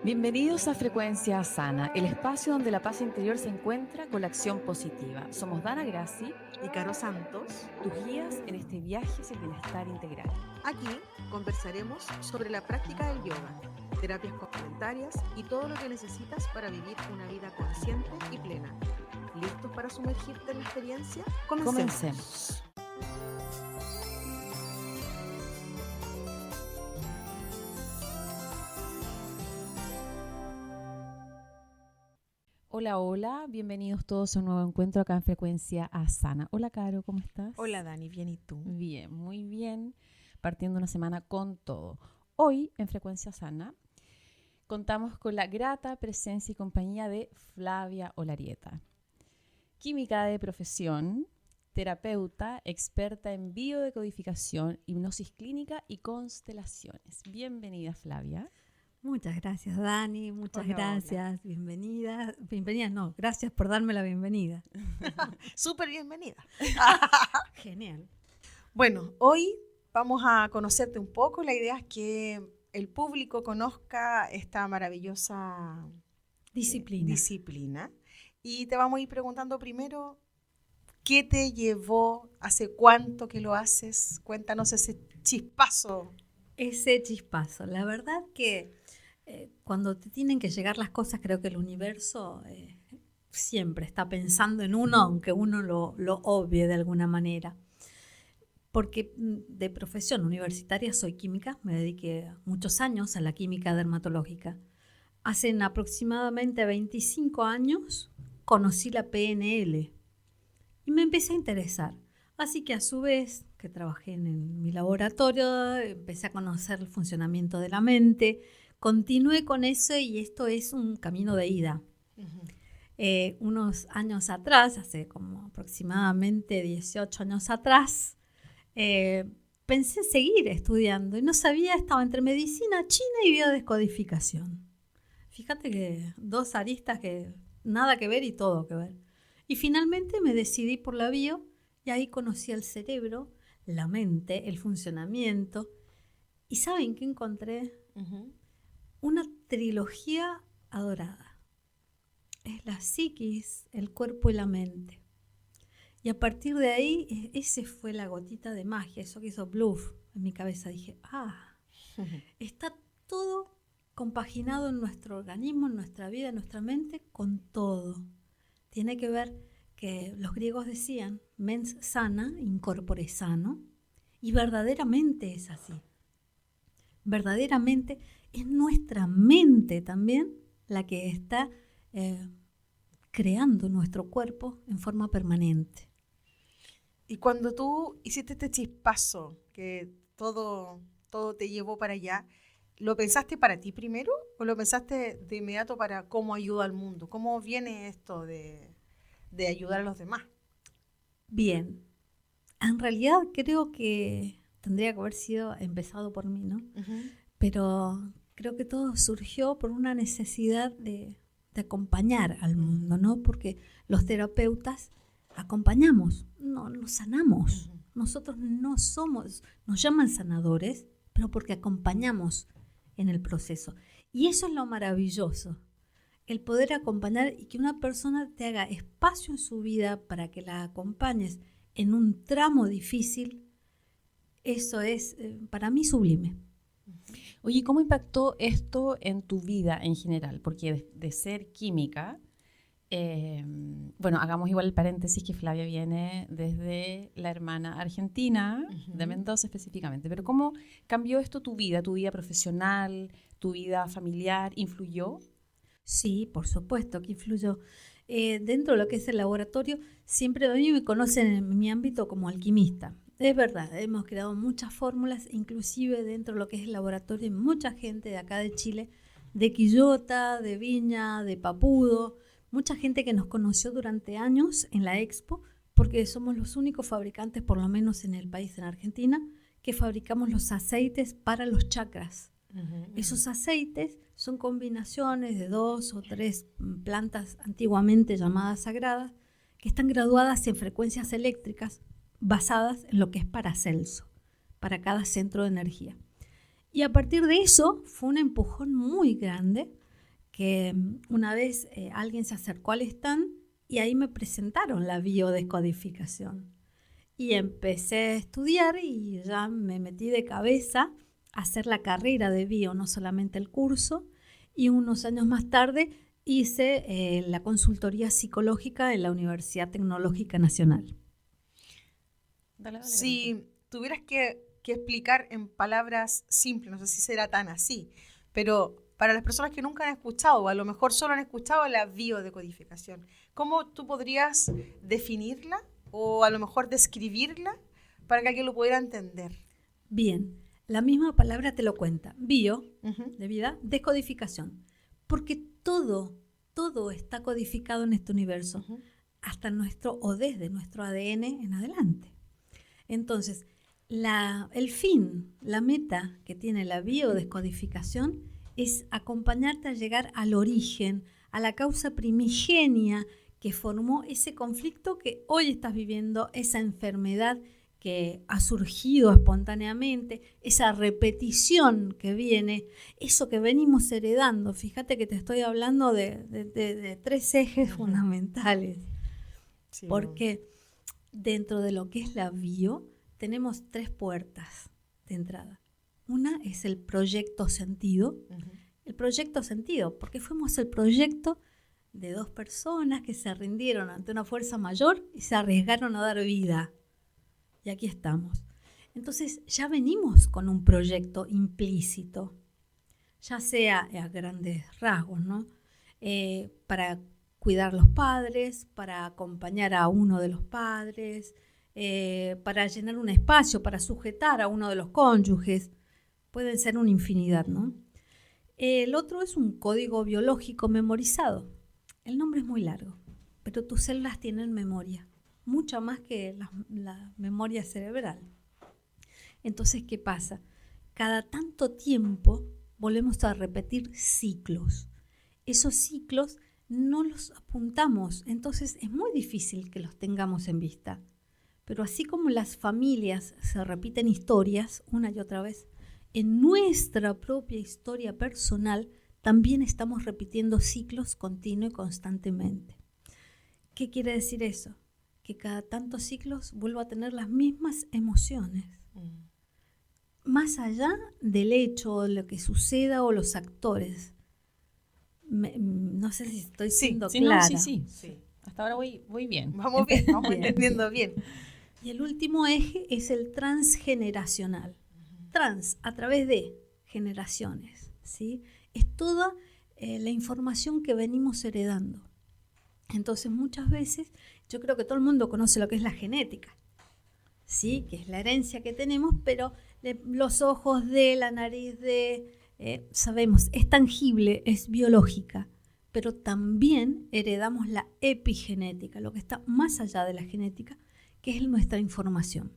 Bienvenidos a Frecuencia Sana, el espacio donde la paz interior se encuentra con la acción positiva. Somos Dana Grassi y Caro Santos. tus guías en este viaje hacia el bienestar integral. Aquí conversaremos sobre la práctica del yoga, terapias complementarias y todo lo que necesitas para vivir una vida consciente y plena. ¿Listos para sumergirte en la experiencia? Comencemos. Hola, hola, bienvenidos todos a un nuevo encuentro acá en Frecuencia Sana. Hola, Caro, ¿cómo estás? Hola Dani, bien, ¿y tú? Bien, muy bien, partiendo una semana con todo. Hoy en Frecuencia Sana contamos con la grata presencia y compañía de Flavia Olarieta, química de profesión, terapeuta, experta en biodecodificación, hipnosis clínica y constelaciones. Bienvenida, Flavia. Muchas gracias, Dani. Muchas Hola, gracias. Bienvenida. Bienvenida, no. Gracias por darme la bienvenida. Súper bienvenida. Genial. Bueno, hoy vamos a conocerte un poco. La idea es que el público conozca esta maravillosa disciplina. Y te vamos a ir preguntando primero, ¿qué te llevó? ¿Hace cuánto que lo haces? Cuéntanos ese chispazo. Ese chispazo. La verdad que cuando te tienen que llegar las cosas, creo que el universo siempre está pensando en uno, aunque uno lo obvie de alguna manera. Porque de profesión universitaria soy química, me dediqué muchos años a la química dermatológica. Hace aproximadamente 25 años conocí la PNL y me empecé a interesar. Así que a su vez, que trabajé en mi laboratorio, empecé a conocer el funcionamiento de la mente, continué con eso y esto es un camino de ida. Uh-huh. Unos años atrás, hace como aproximadamente 18 años atrás, pensé seguir estudiando y no sabía, estaba entre medicina china y biodescodificación. Fíjate que dos aristas que nada que ver y todo que ver. Y finalmente me decidí por la bio y ahí conocí el cerebro, la mente, el funcionamiento. ¿Y saben qué encontré? Uh-huh. Una trilogía adorada. Es la psiquis, el cuerpo y la mente. Y a partir de ahí, ese fue la gotita de magia, eso que hizo bluff en mi cabeza. Dije, está todo compaginado en nuestro organismo, en nuestra vida, en nuestra mente, con todo. Tiene que ver que los griegos decían, mens sana, in corpore sano, y verdaderamente es así. Verdaderamente es nuestra mente también la que está creando nuestro cuerpo en forma permanente. Y cuando tú hiciste este chispazo, que todo te llevó para allá, ¿lo pensaste para ti primero o lo pensaste de inmediato para cómo ayuda al mundo? ¿Cómo viene esto de ayudar a los demás? Bien, en realidad creo que tendría que haber sido empezado por mí, ¿no? Uh-huh. Pero creo que todo surgió por una necesidad de acompañar al mundo, ¿no? Porque los terapeutas acompañamos, no nos sanamos. Uh-huh. Nosotros no somos, nos llaman sanadores, pero porque acompañamos en el proceso. Y eso es lo maravilloso, el poder acompañar y que una persona te haga espacio en su vida para que la acompañes en un tramo difícil. Eso es para mí sublime. Oye, ¿cómo impactó esto en tu vida en general? Porque de ser química, bueno, hagamos igual el paréntesis que Flavia viene desde la hermana argentina, uh-huh, de Mendoza específicamente, pero ¿cómo cambió esto tu vida profesional, tu vida familiar? ¿Influyó? Sí, por supuesto que influyó. Dentro de lo que es el laboratorio, siempre a mí me conocen en mi ámbito como alquimista. Es verdad, hemos creado muchas fórmulas, inclusive dentro de lo que es el laboratorio, hay mucha gente de acá de Chile, de Quillota, de Viña, de Papudo, mucha gente que nos conoció durante años en la Expo, porque somos los únicos fabricantes, por lo menos en el país, en Argentina, que fabricamos los aceites para los chakras. Uh-huh. Esos aceites son combinaciones de 2 o 3 plantas antiguamente llamadas sagradas, que están graduadas en frecuencias eléctricas, basadas en lo que es Paracelso, para cada centro de energía. Y a partir de eso fue un empujón muy grande que una vez alguien se acercó al stand y ahí me presentaron la biodescodificación. Y empecé a estudiar y ya me metí de cabeza a hacer la carrera de bio, no solamente el curso. Y unos años más tarde hice la consultoría psicológica en la Universidad Tecnológica Nacional. Dale, si tuvieras que explicar en palabras simples, no sé si será tan así, pero para las personas que nunca han escuchado, o a lo mejor solo han escuchado la biodescodificación, ¿cómo tú podrías definirla o a lo mejor describirla para que alguien lo pudiera entender? Bien, la misma palabra te lo cuenta. Bio, de vida, descodificación. Porque todo está codificado en este universo, hasta nuestro o desde nuestro ADN en adelante. Entonces, el fin, la meta que tiene la biodescodificación es acompañarte a llegar al origen, a la causa primigenia que formó ese conflicto que hoy estás viviendo, esa enfermedad que ha surgido espontáneamente, esa repetición que viene, eso que venimos heredando. Fíjate que te estoy hablando de 3 ejes fundamentales, sí, porque dentro de lo que es la bio tenemos 3 puertas de entrada. Una es el proyecto sentido, el proyecto sentido, porque fuimos el proyecto de 2 personas que se rindieron ante una fuerza mayor y se arriesgaron a dar vida. Y aquí estamos. Entonces ya venimos con un proyecto implícito, ya sea a grandes rasgos, ¿no? Para cuidar a los padres, para acompañar a uno de los padres, para llenar un espacio, para sujetar a uno de los cónyuges. Pueden ser una infinidad, ¿no? El otro es un código biológico memorizado. El nombre es muy largo, pero tus células tienen memoria, mucho más que la memoria cerebral. Entonces, ¿qué pasa? Cada tanto tiempo volvemos a repetir ciclos. Esos ciclos no los apuntamos, entonces es muy difícil que los tengamos en vista. Pero así como las familias se repiten historias una y otra vez, en nuestra propia historia personal también estamos repitiendo ciclos continuos y constantemente. ¿Qué quiere decir eso? Que cada tantos ciclos vuelvo a tener las mismas emociones. Más allá del hecho, de lo que suceda o los actores. No sé si estoy siendo clara. No, sí. Hasta ahora voy bien. Vamos bien, vamos entendiendo bien. Y el último eje es el transgeneracional. Trans, a través de generaciones, ¿sí? Es toda la información que venimos heredando. Entonces, muchas veces, yo creo que todo el mundo conoce lo que es la genética, ¿sí? Que es la herencia que tenemos, pero los ojos la nariz sabemos, es tangible, es biológica, pero también heredamos la epigenética, lo que está más allá de la genética, que es nuestra información.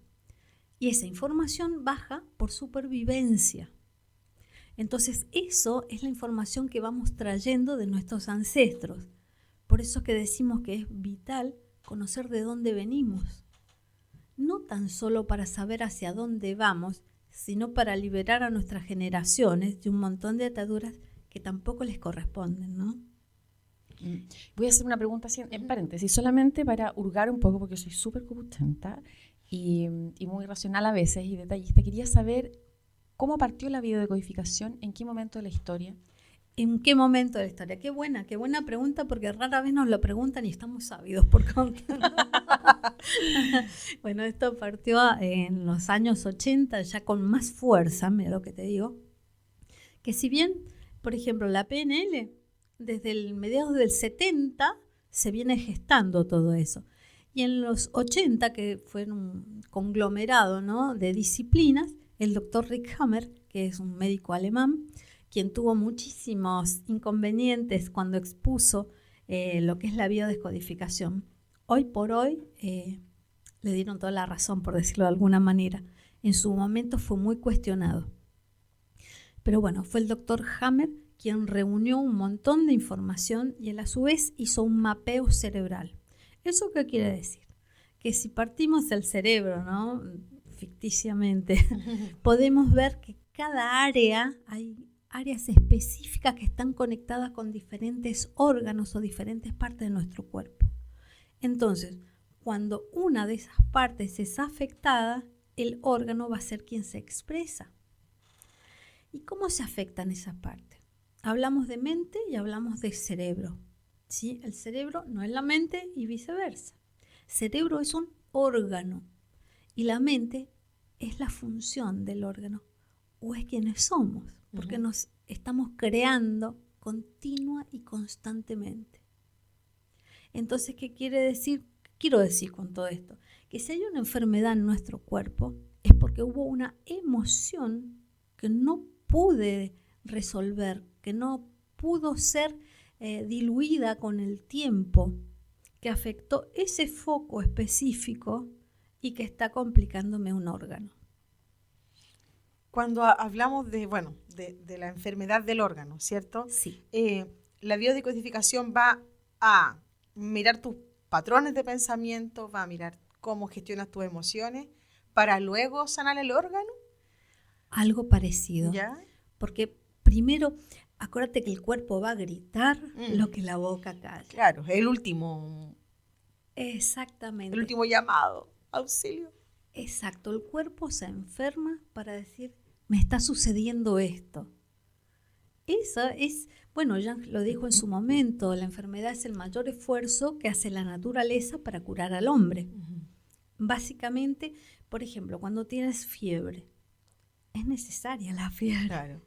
Y esa información baja por supervivencia. Entonces, eso es la información que vamos trayendo de nuestros ancestros. Por eso que decimos que es vital conocer de dónde venimos. No tan solo para saber hacia dónde vamos, sino para liberar a nuestras generaciones de un montón de ataduras que tampoco les corresponden, ¿no? Voy a hacer una pregunta así, en paréntesis, solamente para hurgar un poco, porque soy súper contenta y muy racional a veces y detallista. Quería saber cómo partió la biodescodificación, en qué momento de la historia. ¿En qué momento de la historia? Qué buena pregunta, porque rara vez nos lo preguntan y estamos sabidos por contar. Bueno, esto partió en los años 80, ya con más fuerza, mira lo que te digo, que si bien, por ejemplo, la PNL, desde el mediados del 70 se viene gestando todo eso. Y en los 80, que fue un conglomerado, ¿no?, de disciplinas, el doctor Rick Hammer, que es un médico alemán, quien tuvo muchísimos inconvenientes cuando expuso lo que es la biodescodificación. Hoy por hoy le dieron toda la razón, por decirlo de alguna manera. En su momento fue muy cuestionado. Pero bueno, fue el doctor Hammer quien reunió un montón de información y él a su vez hizo un mapeo cerebral. ¿Eso qué quiere decir? Que si partimos del cerebro, ¿no?, ficticiamente, podemos ver que cada área hay áreas específicas que están conectadas con diferentes órganos o diferentes partes de nuestro cuerpo. Entonces, cuando una de esas partes es afectada, el órgano va a ser quien se expresa. ¿Y cómo se afectan esas partes? Hablamos de mente y hablamos de cerebro. ¿Sí? El cerebro no es la mente y viceversa. El cerebro es un órgano y la mente es la función del órgano o es quienes somos, porque nos estamos creando continua y constantemente. Entonces, ¿qué quiere decir? ¿Qué quiero decir con todo esto? Que si hay una enfermedad en nuestro cuerpo es porque hubo una emoción que no pude resolver, que no pudo ser diluida con el tiempo, que afectó ese foco específico y que está complicándome un órgano. Cuando hablamos de la enfermedad del órgano, ¿cierto? Sí. La biodecodificación va a mirar tus patrones de pensamiento, va a mirar cómo gestionas tus emociones para luego sanar el órgano. Algo parecido. ¿Ya? Porque primero, acuérdate que el cuerpo va a gritar lo que la boca calla. Claro, el último. Exactamente. El último llamado, auxilio. Exacto, el cuerpo se enferma para decir, me está sucediendo esto. Eso es, bueno, ya lo dijo en su momento, la enfermedad es el mayor esfuerzo que hace la naturaleza para curar al hombre. Básicamente, por ejemplo, cuando tienes fiebre, es necesaria la fiebre. Claro.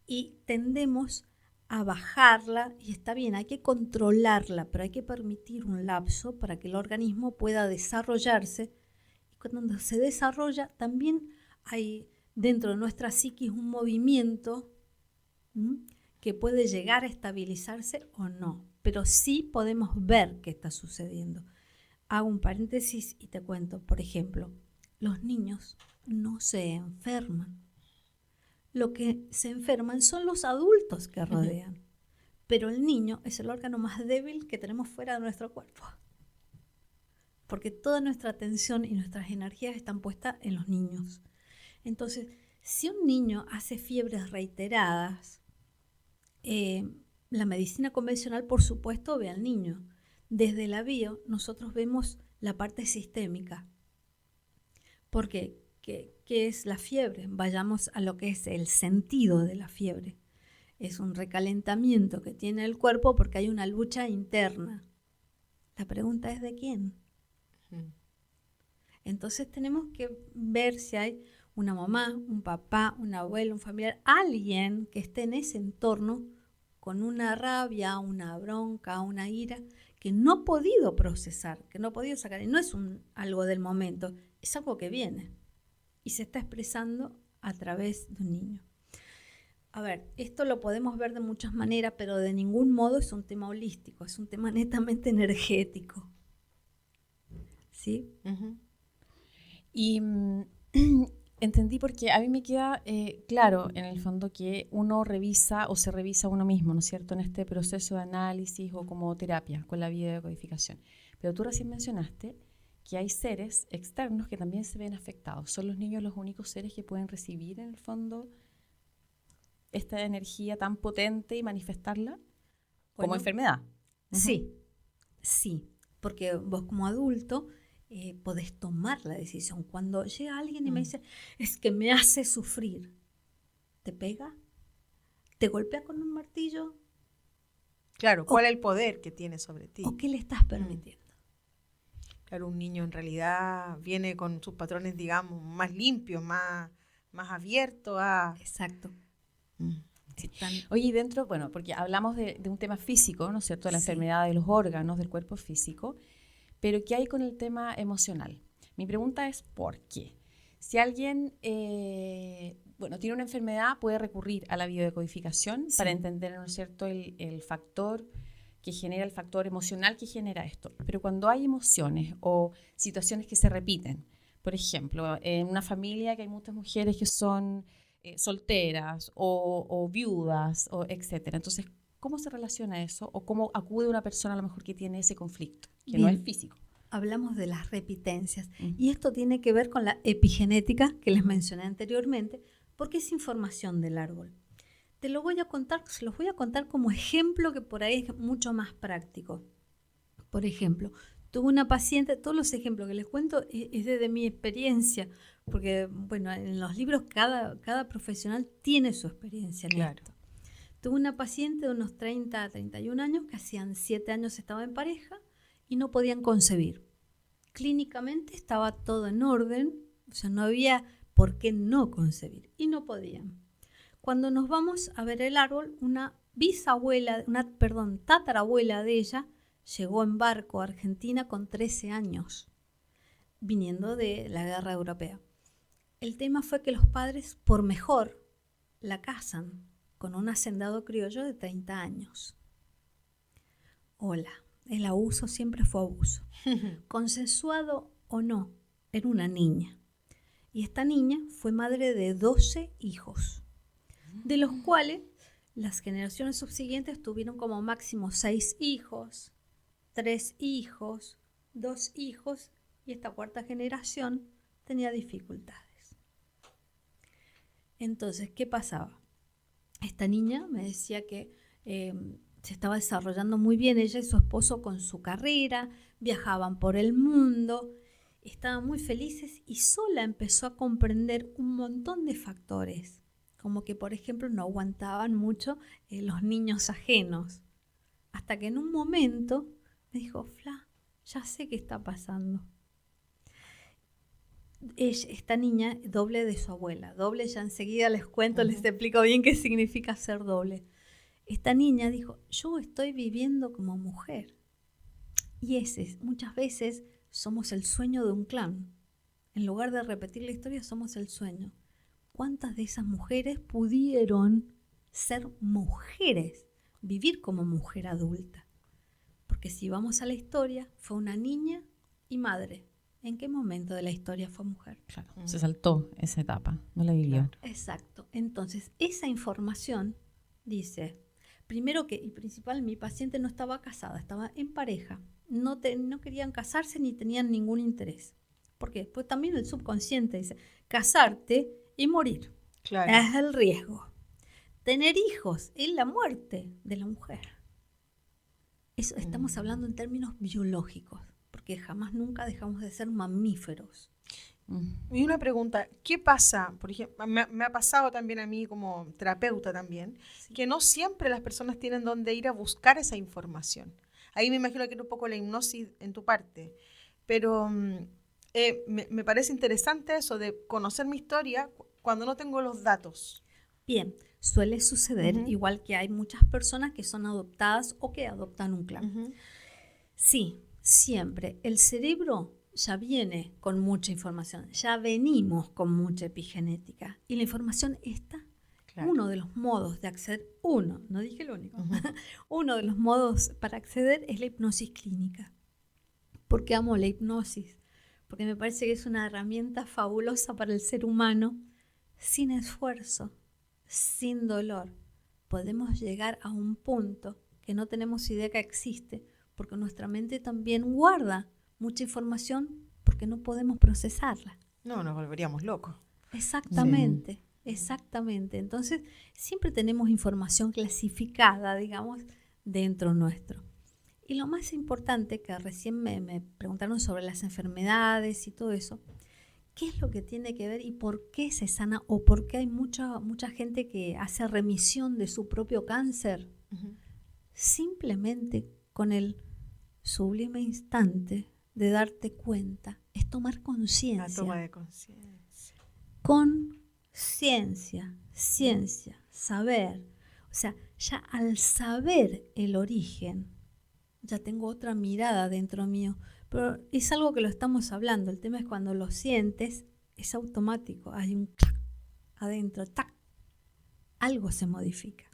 Y tendemos a bajarla, y está bien, hay que controlarla, pero hay que permitir un lapso para que el organismo pueda desarrollarse. Y cuando se desarrolla, también hay dentro de nuestra psiquis un movimiento que puede llegar a estabilizarse o no, pero sí podemos ver qué está sucediendo. Hago un paréntesis y te cuento, por ejemplo, los niños no se enferman. Lo que se enferman son los adultos que rodean, pero el niño es el órgano más débil que tenemos fuera de nuestro cuerpo, porque toda nuestra atención y nuestras energías están puestas en los niños. Entonces, si un niño hace fiebres reiteradas, la medicina convencional, por supuesto, ve al niño. Desde la bio, nosotros vemos la parte sistémica. ¿Por qué? ¿Qué es la fiebre? Vayamos a lo que es el sentido de la fiebre. Es un recalentamiento que tiene el cuerpo porque hay una lucha interna. La pregunta es ¿de quién? Entonces tenemos que ver si hay una mamá, un papá, un abuelo, un familiar, alguien que esté en ese entorno con una rabia, una bronca, una ira que no ha podido procesar, que no ha podido sacar. Y no es algo del momento, es algo que viene y se está expresando a través de un niño. A ver, esto lo podemos ver de muchas maneras, pero de ningún modo es un tema holístico, es un tema netamente energético. ¿Sí? Y entendí porque a mí me queda claro en el fondo que uno revisa o se revisa a uno mismo, ¿no es cierto?, en este proceso de análisis o como terapia con la biodecodificación. Pero tú recién mencionaste que hay seres externos que también se ven afectados. ¿Son los niños los únicos seres que pueden recibir en el fondo esta energía tan potente y manifestarla como enfermedad? Sí, porque vos como adulto podés tomar la decisión. Cuando llega alguien y me dice, es que me hace sufrir, ¿te pega? ¿Te golpea con un martillo? Claro, ¿cuál es el poder que tiene sobre ti? ¿O qué le estás permitiendo? Claro, un niño en realidad viene con sus patrones, digamos, más limpios, más abiertos a... Exacto. Oye, dentro, bueno, porque hablamos de un tema físico, ¿no es cierto?, de la enfermedad de los órganos del cuerpo físico, pero ¿qué hay con el tema emocional? Mi pregunta es ¿por qué? Si alguien tiene una enfermedad, puede recurrir a la biodecodificación para entender, ¿no es cierto?, el factor que genera, el factor emocional que genera esto. Pero cuando hay emociones o situaciones que se repiten, por ejemplo, en una familia que hay muchas mujeres que son solteras o viudas, o etcétera. Entonces, ¿cómo se relaciona eso? ¿O cómo acude una persona a lo mejor que tiene ese conflicto, que no es físico? Hablamos de las repitencias. Y esto tiene que ver con la epigenética que les mencioné anteriormente, porque es información del árbol. Te lo voy a contar, se los voy a contar como ejemplo que por ahí es mucho más práctico. Por ejemplo, tuve una paciente, todos los ejemplos que les cuento es desde mi experiencia, porque bueno, en los libros cada profesional tiene su experiencia en esto. Tuve una paciente de unos 30 a 31 años que hacían 7 años estaba en pareja y no podían concebir. Clínicamente estaba todo en orden, o sea, no había por qué no concebir y no podían. Cuando nos vamos a ver el árbol, una tatarabuela de ella llegó en barco a Argentina con 13 años, viniendo de la guerra europea. El tema fue que los padres, por mejor, la casan con un hacendado criollo de 30 años. Hola, el abuso siempre fue abuso. Consensuado o no, era una niña. Y esta niña fue madre de 12 hijos, de los cuales las generaciones subsiguientes tuvieron como máximo 6 hijos, 3 hijos, 2 hijos, y esta cuarta generación tenía dificultades. Entonces, ¿qué pasaba? Esta niña me decía que se estaba desarrollando muy bien, ella y su esposo con su carrera, viajaban por el mundo, estaban muy felices y sola empezó a comprender un montón de factores, como que, por ejemplo, no aguantaban mucho los niños ajenos, hasta que en un momento me dijo, Fla, ya sé qué está pasando. Esta niña, doble de su abuela, doble ya enseguida les cuento, les explico bien qué significa ser doble. Esta niña dijo, yo estoy viviendo como mujer. Y muchas veces somos el sueño de un clan. En lugar de repetir la historia, somos el sueño. ¿Cuántas de esas mujeres pudieron ser mujeres, vivir como mujer adulta? Porque si vamos a la historia, fue una niña y madre. ¿En qué momento de la historia fue mujer? Claro, se saltó esa etapa, no la vivió. Claro. Exacto. Entonces, esa información dice, primero que, y principal, mi paciente no estaba casada, estaba en pareja. No querían casarse ni tenían ningún interés. ¿Por qué? Pues también el subconsciente dice, casarte y morir. Claro. Es el riesgo. Tener hijos es la muerte de la mujer. Eso estamos hablando en términos biológicos, porque jamás nunca dejamos de ser mamíferos. Y una pregunta, ¿qué pasa? Por ejemplo, me ha pasado también a mí como terapeuta también, sí, que no siempre las personas tienen dónde ir a buscar esa información. Ahí me imagino que era un poco la hipnosis en tu parte, pero me parece interesante eso de conocer mi historia cuando no tengo los datos. Bien, suele suceder, igual que hay muchas personas que son adoptadas o que adoptan un clan. Sí, siempre. El cerebro ya viene con mucha información, ya venimos con mucha epigenética y la información está. Claro. Uno de los modos de acceder, no dije el único, uno de los modos para acceder es la hipnosis clínica. ¿Por qué amo la hipnosis? Porque me parece que es una herramienta fabulosa para el ser humano, sin esfuerzo, sin dolor. Podemos llegar a un punto que no tenemos idea que existe, porque nuestra mente también guarda mucha información porque no podemos procesarla. No, nos volveríamos locos. Exactamente, sí. Exactamente. Entonces, siempre tenemos información clasificada, digamos, dentro nuestro. Y lo más importante, que recién me preguntaron sobre las enfermedades y todo eso, ¿qué es lo que tiene que ver y por qué se sana o por qué hay mucha gente que hace remisión de su propio cáncer? Simplemente con el sublime instante de darte cuenta, es tomar conciencia. La toma de conciencia. Conciencia, ciencia, saber. O sea, ya al saber el origen, ya tengo otra mirada dentro mío. Pero es algo que lo estamos hablando. El tema es cuando lo sientes, es automático. Hay un tac adentro, tac. Algo se modifica.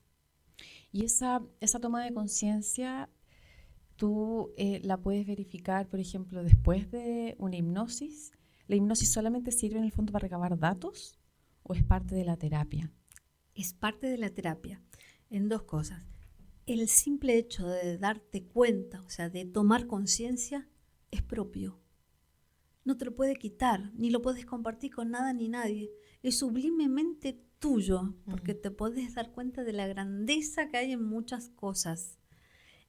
Y esa toma de conciencia, tú la puedes verificar, por ejemplo, después de una hipnosis. ¿La hipnosis solamente sirve en el fondo para recabar datos o es parte de la terapia? Es parte de la terapia en dos cosas. El simple hecho de darte cuenta, o sea, de tomar conciencia, es propio. no te lo puede quitar, ni lo puedes compartir con nada ni nadie. Es sublimemente tuyo, porque te podés dar cuenta de la grandeza que hay en muchas cosas.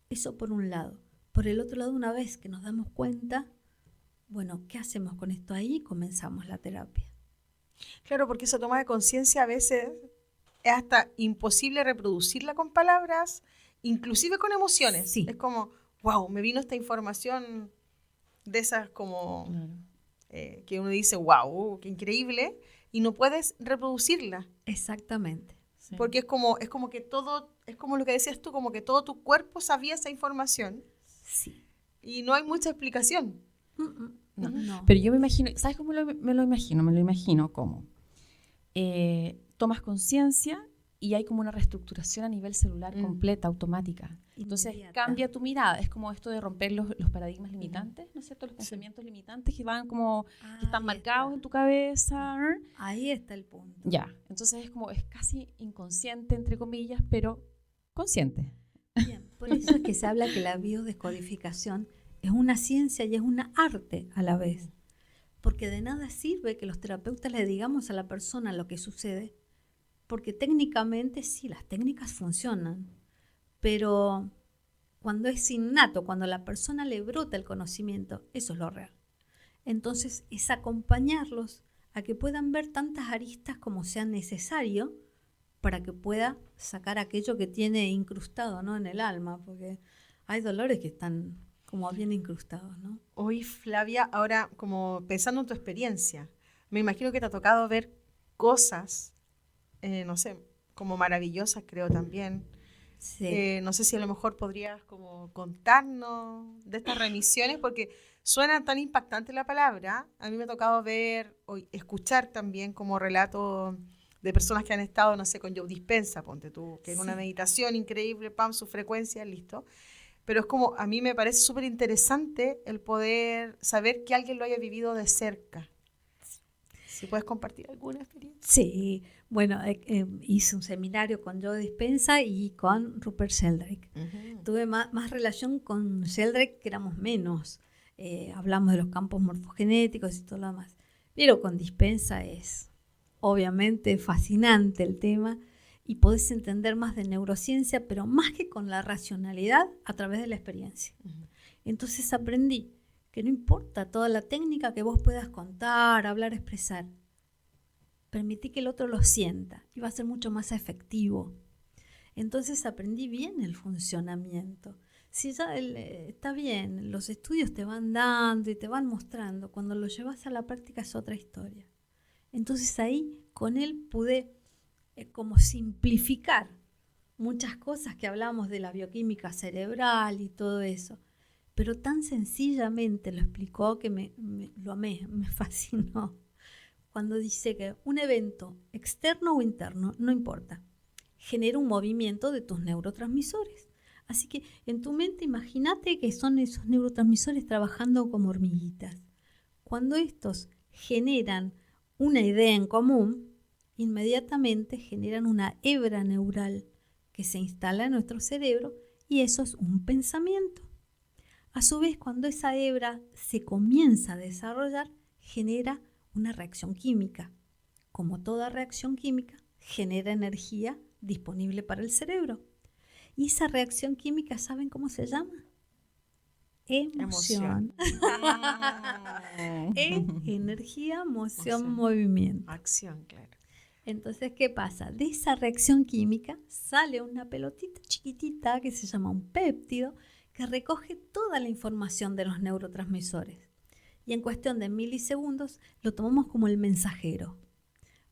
Eso por un lado. Por el otro lado, una vez que nos damos cuenta, bueno, ¿qué hacemos con esto? Ahí comenzamos la terapia. Claro, porque esa toma de conciencia a veces es hasta imposible reproducirla con palabras, inclusive con emociones. Sí. Es como, wow, me vino esta información de esas como que uno dice, wow, qué increíble, y no puedes reproducirla. Exactamente. Sí. Porque es como que todo, es como lo que decías tú, como que todo tu cuerpo sabía esa información. Sí. Y no hay mucha explicación. No. Pero yo me imagino, ¿sabes cómo me lo imagino? Me lo imagino como tomas conciencia y hay como una reestructuración a nivel celular completa, automática. Entonces cambia tu mirada. Es como esto de romper los paradigmas limitantes, ¿no es cierto? Los pensamientos limitantes que van como, que están marcados en tu cabeza. Ahí está el punto. Ya, entonces es como, es casi inconsciente, entre comillas, pero consciente. Bien, por eso es que se habla que la biodescodificación es una ciencia y es una arte a la vez. Porque de nada sirve que los terapeutas le digamos a la persona lo que sucede, porque técnicamente sí, las técnicas funcionan, pero cuando es innato, cuando a la persona le brota el conocimiento, eso es lo real. Entonces es acompañarlos a que puedan ver tantas aristas como sea necesario para que pueda sacar aquello que tiene incrustado, ¿no?, en el alma, porque hay dolores que están como bien incrustados, ¿no? Oye, Flavia, ahora como pensando en tu experiencia, me imagino que te ha tocado ver cosas, no sé, como maravillosas, creo también. Sí. No sé si a lo mejor podrías como contarnos de estas remisiones, porque suena tan impactante la palabra. A mí me ha tocado ver o escuchar también como relatos de personas que han estado, no sé, con Joe Dispenza, ponte tú, que en una meditación increíble, pam, su frecuencia, listo. Pero es como, a mí me parece súper interesante el poder saber que alguien lo haya vivido de cerca. Si puedes compartir alguna experiencia. Sí, bueno, hice un seminario con Joe Dispenza y con Rupert Sheldrake. Tuve más relación con Sheldrake, que éramos menos. Hablamos de los campos morfogenéticos y todo lo demás. Pero con Dispenza es obviamente fascinante el tema y podés entender más de neurociencia, pero más que con la racionalidad, a través de la experiencia. Entonces aprendí que no importa toda la técnica que vos puedas contar, hablar, expresar. Permití que el otro lo sienta y va a ser mucho más efectivo. Entonces aprendí bien el funcionamiento. Si ya está bien, los estudios te van dando y te van mostrando, cuando lo llevas a la práctica es otra historia. Entonces ahí con él pude como simplificar muchas cosas que hablamos de la bioquímica cerebral y todo eso. Pero tan sencillamente lo explicó que lo amé, me fascinó. Cuando dice que un evento externo o interno, no importa, genera un movimiento de tus neurotransmisores. Así que en tu mente imagínate que son esos neurotransmisores trabajando como hormiguitas. Cuando estos generan una idea en común, inmediatamente generan una hebra neural que se instala en nuestro cerebro y eso es un pensamiento. A su vez, cuando esa hebra se comienza a desarrollar, genera una reacción química. Como toda reacción química, genera energía disponible para el cerebro. Y esa reacción química, ¿saben cómo se llama? Emoción. Energía, emoción, movimiento. Acción, claro. Entonces, ¿qué pasa? De esa reacción química sale una pelotita chiquitita que se llama un péptido que recoge toda la información de los neurotransmisores. Y en cuestión de milisegundos lo tomamos como el mensajero,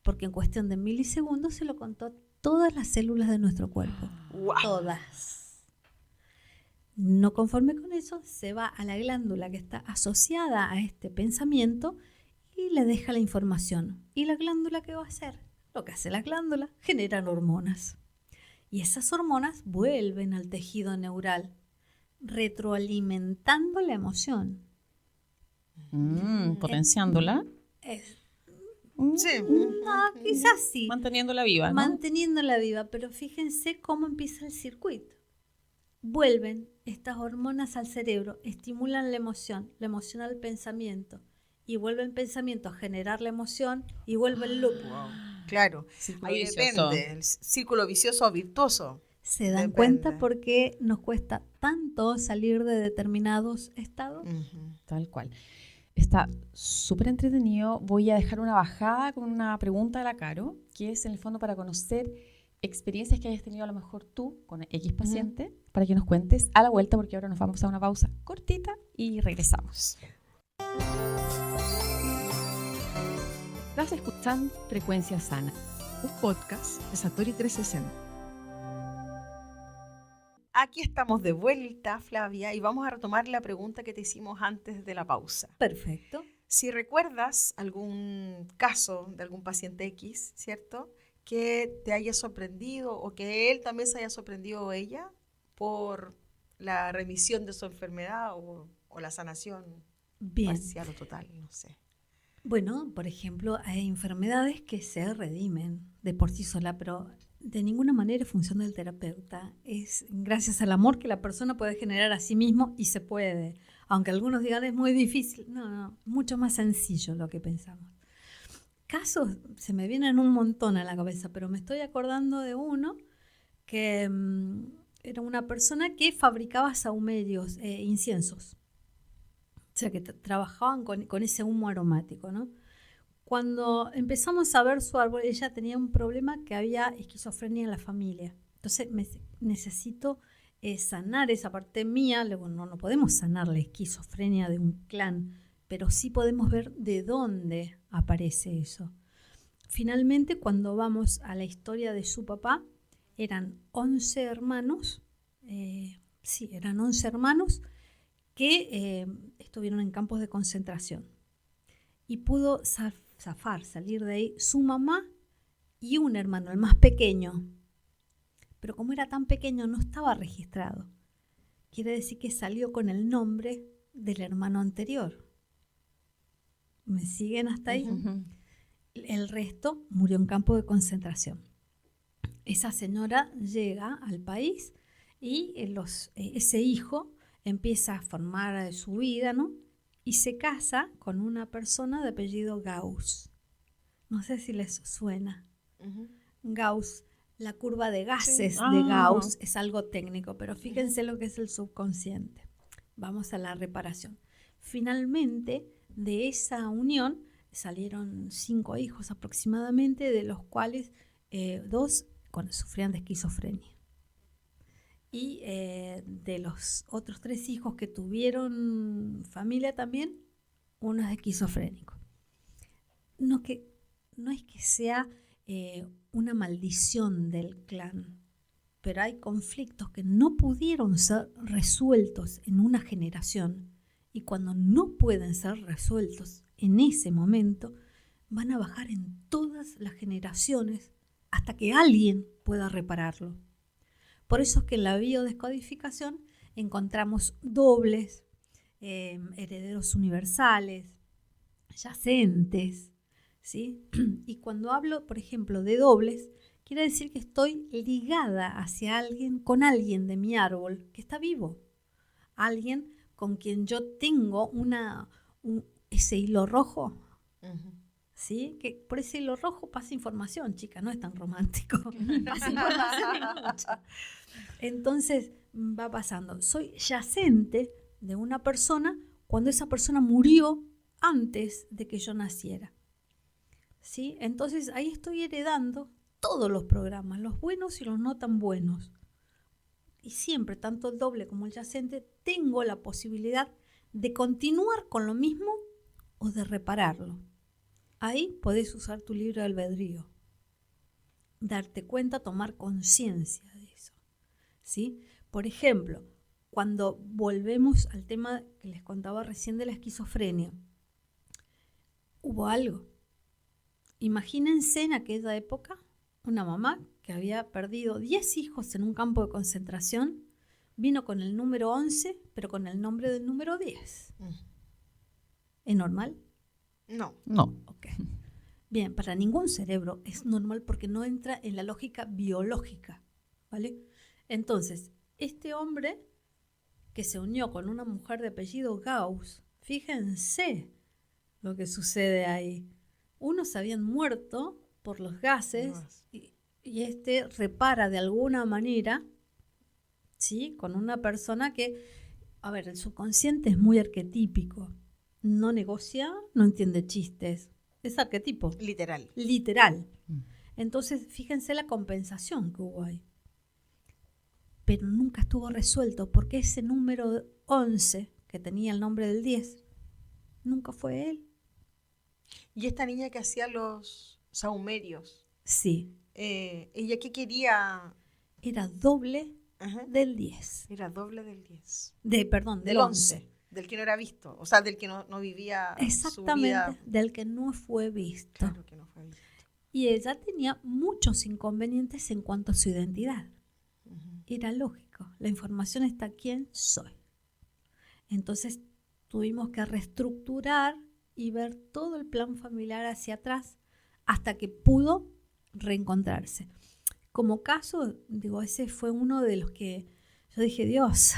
porque en cuestión de milisegundos se lo contó a todas las células de nuestro cuerpo. ¡Wow! Todas. No conforme con eso, se va a la glándula que está asociada a este pensamiento y le deja la información. ¿Y la glándula qué va a hacer? Lo que hace la glándula, generan hormonas. Y esas hormonas vuelven al tejido neural, retroalimentando la emoción. Potenciándola. Sí. No, quizás sí. Manteniéndola viva, ¿no? Manteniéndola viva, pero fíjense cómo empieza el circuito. Vuelven estas hormonas al cerebro, estimulan la emoción al pensamiento y vuelve el pensamiento a generar la emoción y vuelve el loop. Wow. Claro, Círculo ahí vicioso. depende, el círculo vicioso o virtuoso. ¿Se dan Depende. cuenta por qué nos cuesta tanto salir de determinados estados? Tal cual. Está súper entretenido. Voy a dejar una bajada con una pregunta de la Caro, que es en el fondo para conocer experiencias que hayas tenido a lo mejor tú con X paciente, para que nos cuentes a la vuelta, porque ahora nos vamos a una pausa cortita y regresamos. Estás escuchando Frecuencia Sana, un podcast de Satori 360. Aquí estamos de vuelta, Flavia, y vamos a retomar la pregunta que te hicimos antes de la pausa. Perfecto. Si recuerdas algún caso de algún paciente X, ¿cierto?, que te haya sorprendido o que él también se haya sorprendido o ella por la remisión de su enfermedad o la sanación parcial o total, no sé. Bueno, por ejemplo, hay enfermedades que se redimen de por sí sola, pero de ninguna manera es función del terapeuta. Es gracias al amor que la persona puede generar a sí mismo y se puede. Aunque algunos digan es muy difícil, no, mucho más sencillo lo que pensamos. Casos se me vienen un montón a la cabeza, pero me estoy acordando de uno que era una persona que fabricaba sahumerios, inciensos. O sea, que trabajaban con ese humo aromático, ¿no? Cuando empezamos a ver su árbol, ella tenía un problema que había esquizofrenia en la familia. Entonces, necesito sanar esa parte mía. Luego, no podemos sanar la esquizofrenia de un clan, pero sí podemos ver de dónde aparece eso. Finalmente, cuando vamos a la historia de su papá, eran 11 hermanos, eran 11 hermanos que estuvieron en campos de concentración. Y pudo salir de ahí su mamá y un hermano, el más pequeño. Pero como era tan pequeño, no estaba registrado. Quiere decir que salió con el nombre del hermano anterior. ¿Me siguen hasta ahí? El resto murió en campo de concentración. Esa señora llega al país y ese hijo empieza a formar su vida, ¿no? Y se casa con una persona de apellido Gauss. No sé si les suena. Gauss, la curva de gases de Gauss es algo técnico, pero fíjense lo que es el subconsciente. Vamos a la reparación. Finalmente, de esa unión salieron 5 hijos aproximadamente, de los cuales 2 sufrían de esquizofrenia. Y de los otros 3 hijos que tuvieron familia también, uno es esquizofrénico. No es que sea una maldición del clan, pero hay conflictos que no pudieron ser resueltos en una generación, y cuando no pueden ser resueltos en ese momento, van a bajar en todas las generaciones hasta que alguien pueda repararlo. Por eso es que en la biodescodificación encontramos dobles, herederos universales, yacentes, ¿sí? Y cuando hablo, por ejemplo, de dobles, quiere decir que estoy ligada hacia alguien, con alguien de mi árbol que está vivo. Alguien con quien yo tengo ese hilo rojo. ¿Sí? Que por ese hilo rojo pasa información, chica, no es tan romántico. Pasa información y mucha. Entonces va pasando. Soy yacente de una persona cuando esa persona murió antes de que yo naciera. ¿Sí? Entonces ahí estoy heredando todos los programas, los buenos y los no tan buenos. Y siempre, tanto el doble como el yacente, tengo la posibilidad de continuar con lo mismo o de repararlo. Ahí podés usar tu libre albedrío. Darte cuenta, tomar conciencia de eso. ¿Sí? Por ejemplo, cuando volvemos al tema que les contaba recién de la esquizofrenia, hubo algo. Imagínense en aquella época una mamá que había perdido 10 hijos en un campo de concentración, vino con el número 11, pero con el nombre del número 10. ¿Es normal? No. Ok. Bien, para ningún cerebro es normal porque no entra en la lógica biológica, ¿vale? Entonces, este hombre que se unió con una mujer de apellido Gauss, fíjense lo que sucede ahí. Unos se habían muerto por los gases y este repara de alguna manera, ¿sí? Con una persona que, a ver, el subconsciente es muy arquetípico. No negocia, no entiende chistes. Es arquetipo. Literal. Entonces, fíjense la compensación que hubo ahí. Pero nunca estuvo resuelto porque ese número 11, que tenía el nombre del 10, nunca fue él. ¿Y esta niña que hacía los sahumerios? Sí. ¿Ella qué quería? Era doble del 10. Era doble del 10. Del 11. Del que no era visto. O sea, del que no vivía Exactamente, su vida. del que no fue visto. Claro que no fue visto. Y ella tenía muchos inconvenientes en cuanto a su identidad. Era lógico. La información está quién soy. Entonces tuvimos que reestructurar y ver todo el plan familiar hacia atrás hasta que pudo reencontrarse. Como caso, digo, ese fue uno de los que yo dije, Dios,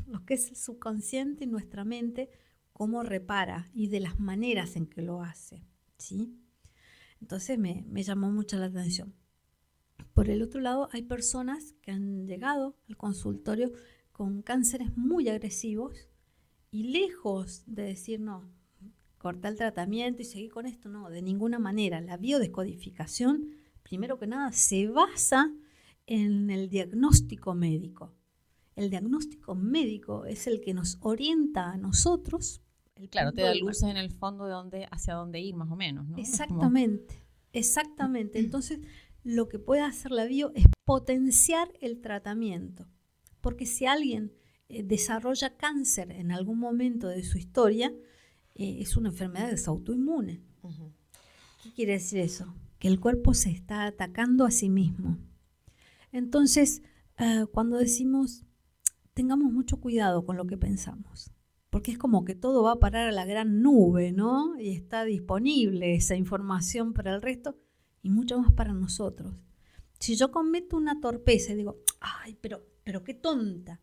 lo que es el subconsciente y nuestra mente, cómo repara y de las maneras en que lo hace, ¿sí? Entonces me llamó mucho la atención. Por el otro lado, hay personas que han llegado al consultorio con cánceres muy agresivos y lejos de decir, no, cortar el tratamiento y seguir con esto, no, de ninguna manera. La biodescodificación, primero que nada, se basa en el diagnóstico médico. El diagnóstico médico es el que nos orienta a nosotros. Claro, te da luces en el fondo hacia dónde ir, más o menos, ¿no? Exactamente. Entonces, lo que puede hacer la bio es potenciar el tratamiento. Porque si alguien desarrolla cáncer en algún momento de su historia, es una enfermedad que es autoinmune. ¿Qué quiere decir eso? Que el cuerpo se está atacando a sí mismo. Entonces, cuando decimos, tengamos mucho cuidado con lo que pensamos, porque es como que todo va a parar a la gran nube, ¿no? Y está disponible esa información para el resto y mucho más para nosotros. Si yo cometo una torpeza y digo, ay, pero qué tonta,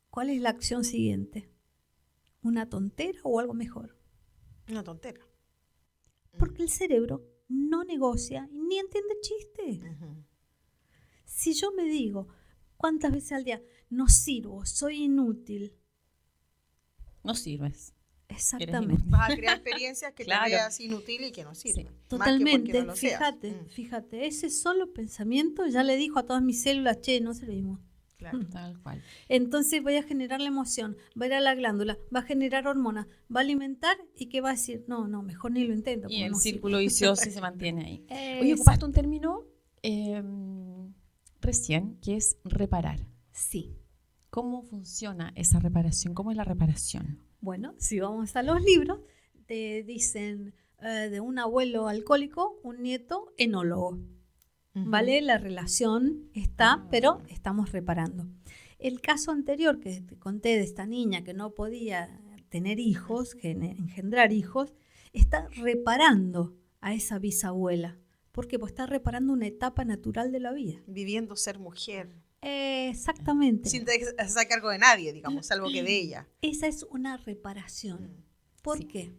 ¿cuál es la acción siguiente? ¿Una tontera o algo mejor? Una tontera. Porque el cerebro no negocia ni entiende chistes. Si yo me digo, ¿cuántas veces al día? No sirvo, soy inútil. No sirves. Exactamente. Vas a crear experiencias que Claro. te veas inútil y que no sirven. Sí. Totalmente. No lo seas. Fíjate, ese solo pensamiento ya le dijo a todas mis células, che, no servimos. Claro. Tal cual. Entonces voy a generar la emoción, va a ir a la glándula, va a generar hormonas, va a alimentar y ¿qué va a decir? No, mejor ni lo intento. Y el no círculo vicioso se mantiene ahí. sirve. Oye, ocupaste un término recién, que es reparar. Sí. ¿Cómo funciona esa reparación? ¿Cómo es la reparación? Bueno, si vamos a los libros, te dicen de un abuelo alcohólico, un nieto enólogo. ¿Vale? La relación está, pero estamos reparando. El caso anterior que te conté de esta niña que no podía tener hijos, engendrar hijos, está reparando a esa bisabuela. ¿Por qué? Pues está reparando una etapa natural de la vida. Viviendo ser mujer. Exactamente. Sin hacer cargo de nadie, digamos, salvo que de ella. Esa es una reparación. ¿Por qué?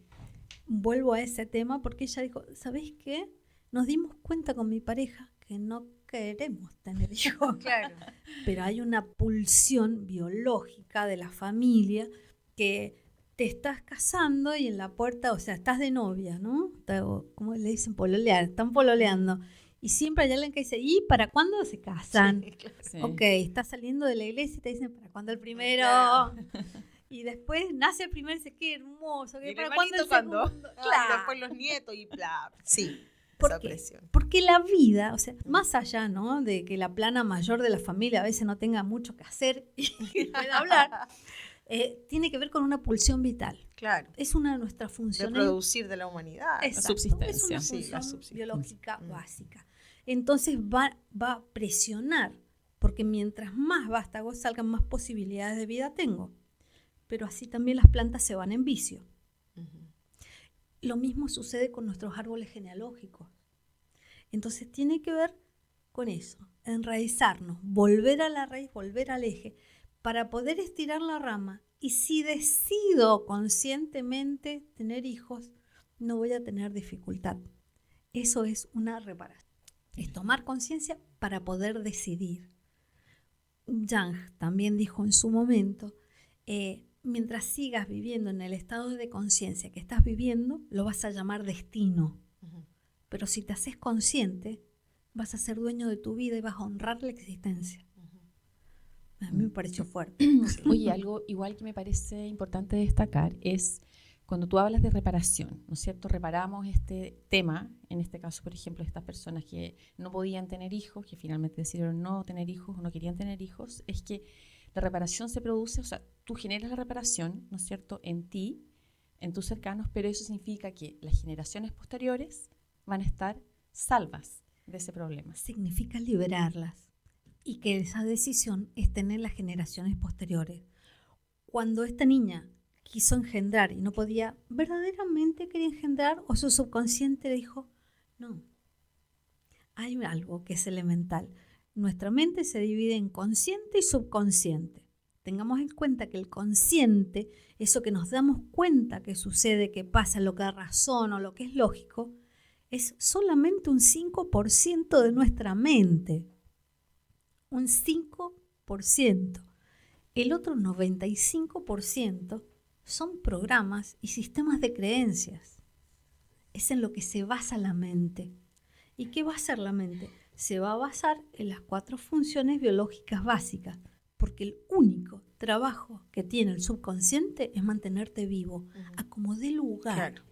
Vuelvo a ese tema porque ella dijo, ¿sabés qué? Nos dimos cuenta con mi pareja que no queremos tener hijos. Claro. Pero hay una pulsión biológica de la familia que te estás casando y en la puerta, o sea, estás de novia, ¿no? ¿Cómo le dicen? Pololear, están pololeando. Y siempre hay alguien que dice, ¿y para cuándo se casan? Sí, claro. Sí. Ok, estás saliendo de la iglesia y te dicen, ¿para cuándo el primero? Claro. Y después nace el primero y dice, qué hermoso. ¿Y el ¿Para cuándo el hermanito segundo? cuándo? Claro. Y después los nietos y bla. Sí, ¿Por esa qué? presión. Porque la vida, o sea, más allá, ¿no? De que la plana mayor de la familia a veces no tenga mucho que hacer y pueda hablar, tiene que ver con una pulsión vital. Claro. Es una de nuestras De funciones. producir de la humanidad. Exacto, subsistencia. es una Sí, la función subsistencia. biológica básica. Entonces va a presionar, porque mientras más vástagos salgan, más posibilidades de vida tengo. Pero así también las plantas se van en vicio. Lo mismo sucede con nuestros árboles genealógicos. Entonces tiene que ver con eso, enraizarnos, volver a la raíz, volver al eje, para poder estirar la rama. Y si decido conscientemente tener hijos, no voy a tener dificultad. Eso es una reparación. Es tomar conciencia para poder decidir. Jung también dijo en su momento, mientras sigas viviendo en el estado de conciencia que estás viviendo, lo vas a llamar destino. Pero si te haces consciente, vas a ser dueño de tu vida y vas a honrar la existencia. A mí me pareció fuerte. Oye, algo igual que me parece importante destacar es cuando tú hablas de reparación, ¿no es cierto? Reparamos este tema, en este caso, por ejemplo, estas personas que no podían tener hijos, que finalmente decidieron no tener hijos o no querían tener hijos, es que la reparación se produce, o sea, tú generas la reparación, ¿no es cierto?, en ti, en tus cercanos, pero eso significa que las generaciones posteriores van a estar salvas de ese problema. Significa liberarlas y que esa decisión esté en las generaciones posteriores. Cuando esta niña quiso engendrar y no podía, verdaderamente quería engendrar, o su subconsciente le dijo, no, hay algo que es elemental. Nuestra mente se divide en consciente y subconsciente. Tengamos en cuenta que el consciente, eso que nos damos cuenta que sucede, que pasa, lo que razona o lo que es lógico, es solamente un 5% de nuestra mente. Un 5%. El otro 95% son programas y sistemas de creencias. Es en lo que se basa la mente. ¿Y qué va a hacer la mente? Se va a basar en las 4 funciones biológicas básicas, porque el único trabajo que tiene el subconsciente es mantenerte vivo, a como dé lugar. Claro.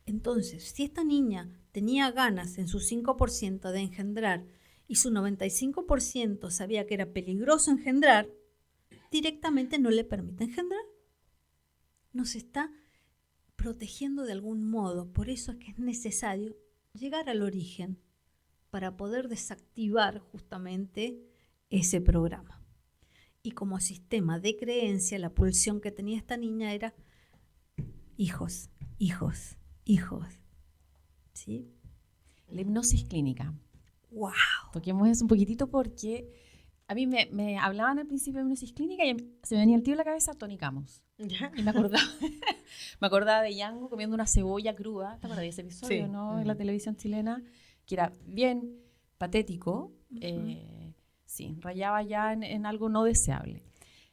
Entonces, si esta niña tenía ganas en su 5% de engendrar y su 95% sabía que era peligroso engendrar, directamente no le permite engendrar. Nos está protegiendo de algún modo. Por eso es que es necesario llegar al origen para poder desactivar justamente ese programa. Y como sistema de creencia, la pulsión que tenía esta niña era hijos, hijos, hijos. ¿Sí? La hipnosis clínica. ¡Wow! Toquemos eso un poquitito porque a mí me hablaban al principio de hipnosis clínica y se me venía el tiro a la cabeza Tony Camus. Y me acordaba de Yango comiendo una cebolla cruda. ¿Te acuerdas de ese episodio, sí, no? En la televisión chilena, que era bien patético. Sí, rayaba ya en algo no deseable.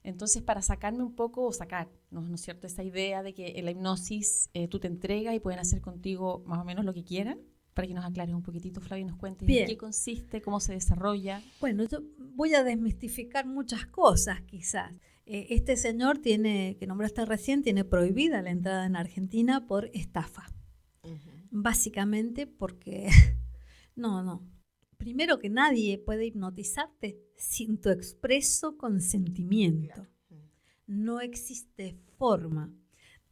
Entonces, para sacarme un poco, o sacar, ¿no es cierto?, esa idea de que en la hipnosis tú te entregas y pueden hacer contigo más o menos lo que quieran, para que nos aclares un poquitito, Flavia, y nos cuentes en qué consiste, cómo se desarrolla. Bueno, yo voy a desmistificar muchas cosas, quizás. Este señor que nombraste recién, tiene prohibida la entrada en Argentina por estafa. Básicamente porque, no. Primero que nadie puede hipnotizarte sin tu expreso consentimiento. No existe forma.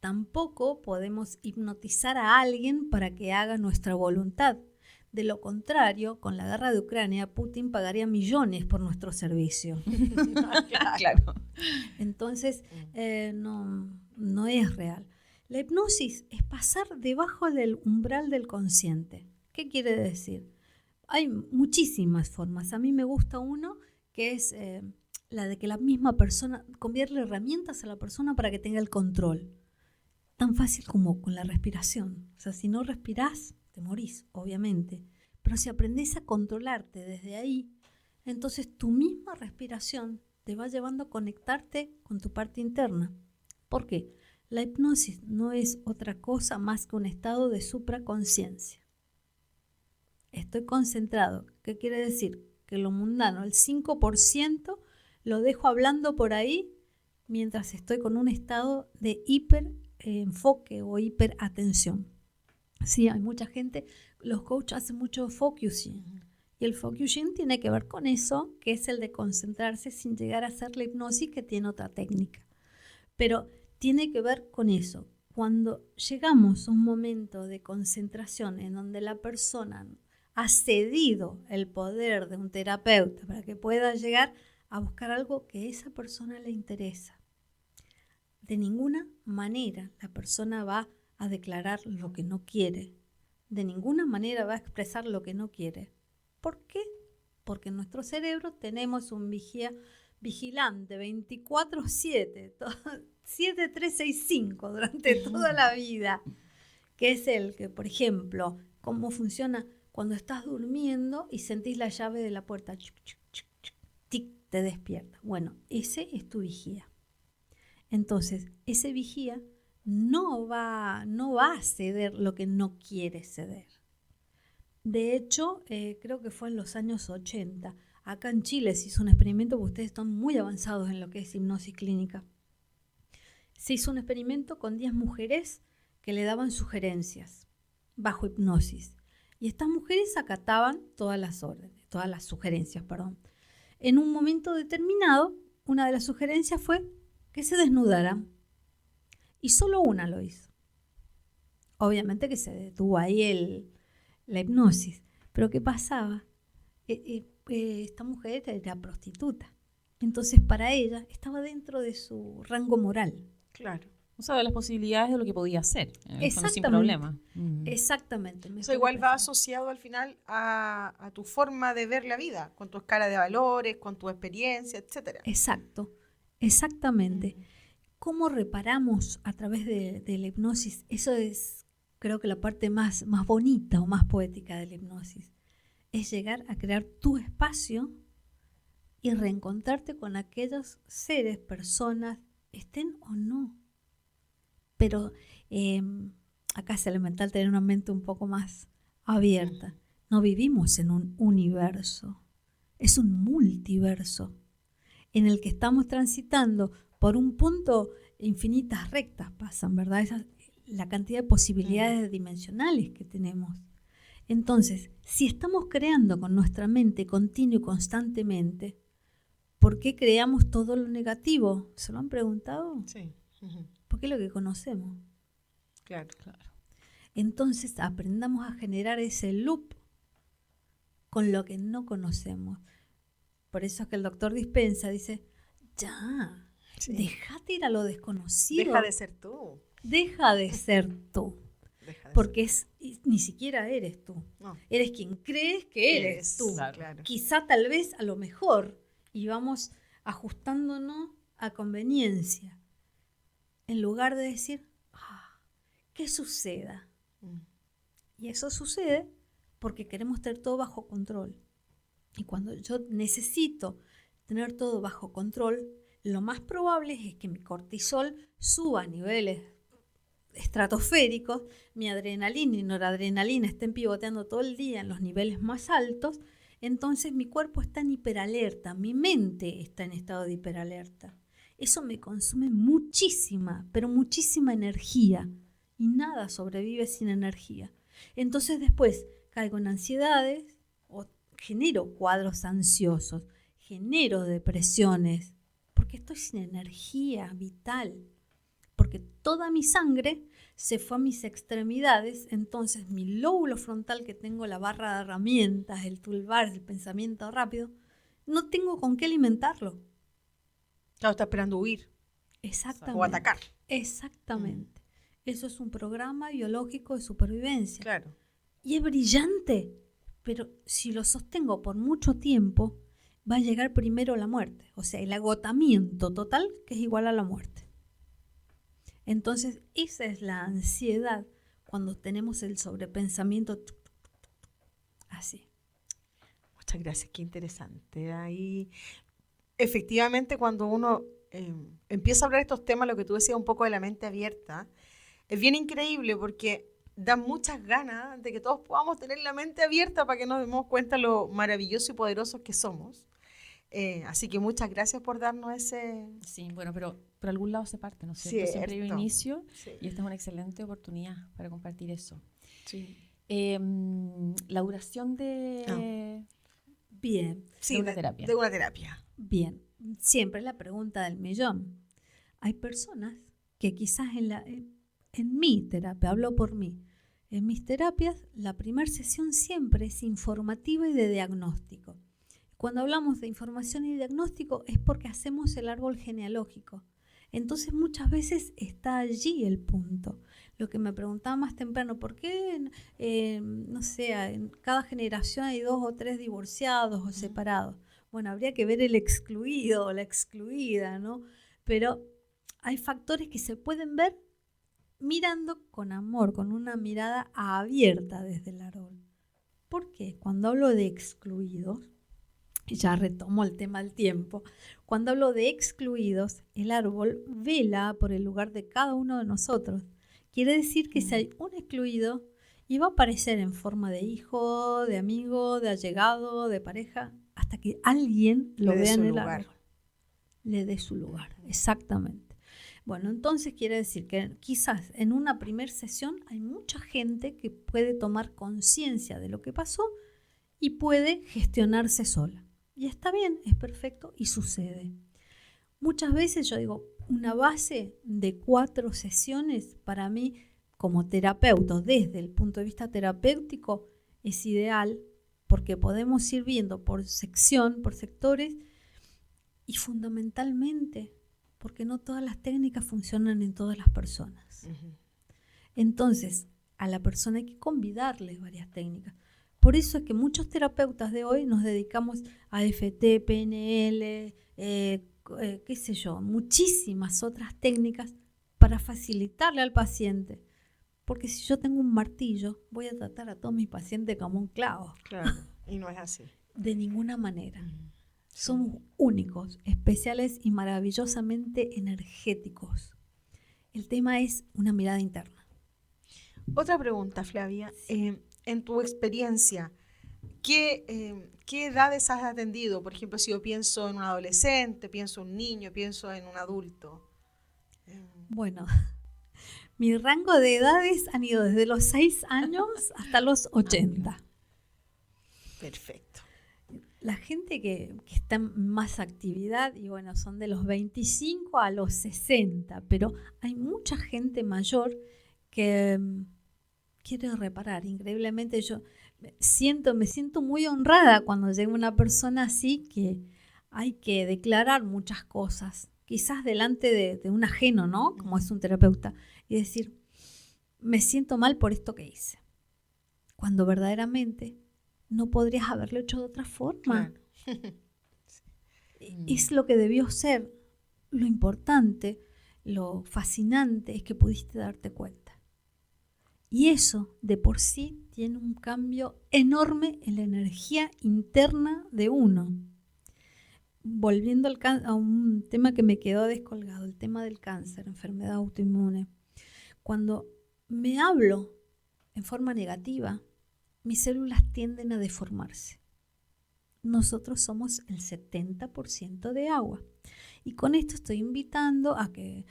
Tampoco podemos hipnotizar a alguien para que haga nuestra voluntad. De lo contrario, con la guerra de Ucrania, Putin pagaría millones por nuestro servicio. Claro. Entonces, no es real. La hipnosis es pasar debajo del umbral del consciente. ¿Qué quiere decir? Hay muchísimas formas. A mí me gusta uno que es la de que la misma persona convierte herramientas a la persona para que tenga el control. Tan fácil como con la respiración. O sea, si no respirás, te morís, obviamente. Pero si aprendés a controlarte desde ahí, entonces tu misma respiración te va llevando a conectarte con tu parte interna. ¿Por qué? La hipnosis no es otra cosa más que un estado de supraconciencia. Estoy concentrado. ¿Qué quiere decir? Que lo mundano, el 5%, lo dejo hablando por ahí mientras estoy con un estado de hiperenfoque o hiperatención. Sí, hay mucha gente, los coaches hacen mucho focusing. Y el focusing tiene que ver con eso, que es el de concentrarse sin llegar a hacer la hipnosis, que tiene otra técnica. Pero tiene que ver con eso. Cuando llegamos a un momento de concentración en donde la persona ha cedido el poder de un terapeuta para que pueda llegar a buscar algo que a esa persona le interesa. De ninguna manera la persona va a declarar lo que no quiere. De ninguna manera va a expresar lo que no quiere. ¿Por qué? Porque en nuestro cerebro tenemos un vigilante 24/7, 7-3-6-5 durante toda la vida, que es el que, por ejemplo, cómo funciona cuando estás durmiendo y sentís la llave de la puerta, chuc, chuc, chuc, chuc, tic, te despierta. Bueno, ese es tu vigía. Entonces, ese vigía no va a ceder lo que no quiere ceder. De hecho, creo que fue en los años 80. Acá en Chile se hizo un experimento, porque ustedes están muy avanzados en lo que es hipnosis clínica. Se hizo un experimento con 10 mujeres que le daban sugerencias bajo hipnosis. Y estas mujeres acataban todas las sugerencias. En un momento determinado, una de las sugerencias fue que se desnudaran. Y solo una lo hizo. Obviamente que se detuvo ahí la hipnosis. Pero ¿qué pasaba? Esta mujer era prostituta. Entonces, para ella, estaba dentro de su rango moral. Claro. O sea, de las posibilidades de lo que podía hacer. Sin problema. Exactamente. Eso igual va asociado al final a tu forma de ver la vida, con tu escala de valores, con tu experiencia, etcétera. Exacto. Exactamente. ¿Cómo reparamos a través de la hipnosis? Eso es, creo que la parte más bonita o más poética de la hipnosis. Es llegar a crear tu espacio y reencontrarte con aquellos seres, personas, estén o no. Pero acá es elemental tener una mente un poco más abierta. No vivimos en un universo, es un multiverso en el que estamos transitando por un punto. Infinitas rectas pasan, ¿verdad? La cantidad de posibilidades dimensionales que tenemos. Entonces, si estamos creando con nuestra mente continuo y constantemente, ¿por qué creamos todo lo negativo? ¿Se lo han preguntado? Sí. Porque es lo que conocemos. Claro. Entonces, aprendamos a generar ese loop con lo que no conocemos. Por eso es que el doctor Dispensa dice, ya, déjate ir a lo desconocido. Deja de ser tú. Deja de ser tú. Porque ni siquiera eres tú. No. Eres quien crees que eres tú. Claro. Quizá, tal vez, a lo mejor. Y vamos ajustándonos a conveniencia. En lugar de decir, que suceda. Y eso sucede porque queremos tener todo bajo control. Y cuando yo necesito tener todo bajo control, lo más probable es que mi cortisol suba a niveles estratosféricos, mi adrenalina y noradrenalina estén pivoteando todo el día en los niveles más altos, entonces mi cuerpo está en hiperalerta, mi mente está en estado de hiperalerta. Eso me consume muchísima, pero muchísima energía, y nada sobrevive sin energía. Entonces después caigo en ansiedades, o genero cuadros ansiosos, genero depresiones, porque estoy sin energía vital. Porque toda mi sangre se fue a mis extremidades, entonces mi lóbulo frontal, que tengo la barra de herramientas, el toolbar, el pensamiento rápido, no tengo con qué alimentarlo. Claro, está esperando huir. Exactamente. O atacar. Exactamente. Eso es un programa biológico de supervivencia. Claro. Y es brillante, pero si lo sostengo por mucho tiempo, va a llegar primero la muerte. O sea, el agotamiento total, que es igual a la muerte. Entonces, esa es la ansiedad cuando tenemos el sobrepensamiento así. Muchas gracias, qué interesante. Ahí, efectivamente, cuando uno empieza a hablar de estos temas, lo que tú decías un poco de la mente abierta, es bien increíble porque da muchas ganas de que todos podamos tener la mente abierta para que nos demos cuenta lo maravillosos y poderosos que somos. Así que muchas gracias por darnos ese... Sí, bueno, pero por algún lado se parte, ¿no es cierto? Siempre hay un inicio y esta es una excelente oportunidad para compartir eso. Sí. La duración de... Bien. Sí, de una terapia. De una terapia. Bien. Siempre la pregunta del millón. Hay personas que quizás en mi terapia, hablo por mí, en mis terapias la primera sesión siempre es informativa y de diagnóstico. Cuando hablamos de información y diagnóstico es porque hacemos el árbol genealógico. Entonces muchas veces está allí el punto. Lo que me preguntaba más temprano, ¿por qué, no sé, en cada generación hay 2 o 3 divorciados o separados? Bueno, habría que ver el excluido o la excluida, ¿no? Pero hay factores que se pueden ver mirando con amor, con una mirada abierta desde el árbol. ¿Por qué? Cuando hablo de excluidos, y ya retomo el tema del tiempo, cuando hablo de excluidos, el árbol vela por el lugar de cada uno de nosotros. Quiere decir que si hay un excluido, y va a aparecer en forma de hijo, de amigo, de allegado, de pareja, hasta que alguien lo vea en el árbol. Le dé su lugar, exactamente. Bueno, entonces quiere decir que quizás en una primera sesión hay mucha gente que puede tomar conciencia de lo que pasó y puede gestionarse sola. Y está bien, es perfecto y sucede. Muchas veces yo digo, una base de 4 sesiones para mí como terapeuta, desde el punto de vista terapéutico, es ideal porque podemos ir viendo por sección, por sectores y fundamentalmente porque no todas las técnicas funcionan en todas las personas. Entonces, a la persona hay que convidarle varias técnicas. Por eso es que muchos terapeutas de hoy nos dedicamos a FT, PNL, qué sé yo, muchísimas otras técnicas para facilitarle al paciente. Porque si yo tengo un martillo, voy a tratar a todos mis pacientes como un clavo. Claro, y no es así. De ninguna manera. Somos únicos, especiales y maravillosamente energéticos. El tema es una mirada interna. Otra pregunta, Flavia. En tu experiencia, ¿qué edades has atendido? Por ejemplo, si yo pienso en un adolescente, pienso en un niño, pienso en un adulto. Bueno, mi rango de edades han ido desde los 6 años hasta los 80. Perfecto. La gente que está en más actividad, y bueno, son de los 25 a los 60, pero hay mucha gente mayor que quiere reparar. Increíblemente yo me siento muy honrada cuando llega una persona así, que hay que declarar muchas cosas, quizás delante de un ajeno, ¿no? Como es un terapeuta, y decir, me siento mal por esto que hice, cuando verdaderamente no podrías haberlo hecho de otra forma. Claro. Es lo que debió ser. Lo importante, lo fascinante es que pudiste darte cuenta. Y eso de por sí tiene un cambio enorme en la energía interna de uno. Volviendo a un tema que me quedó descolgado, el tema del cáncer, enfermedad autoinmune. Cuando me hablo en forma negativa, mis células tienden a deformarse. Nosotros somos el 70% de agua. Y con esto estoy invitando a que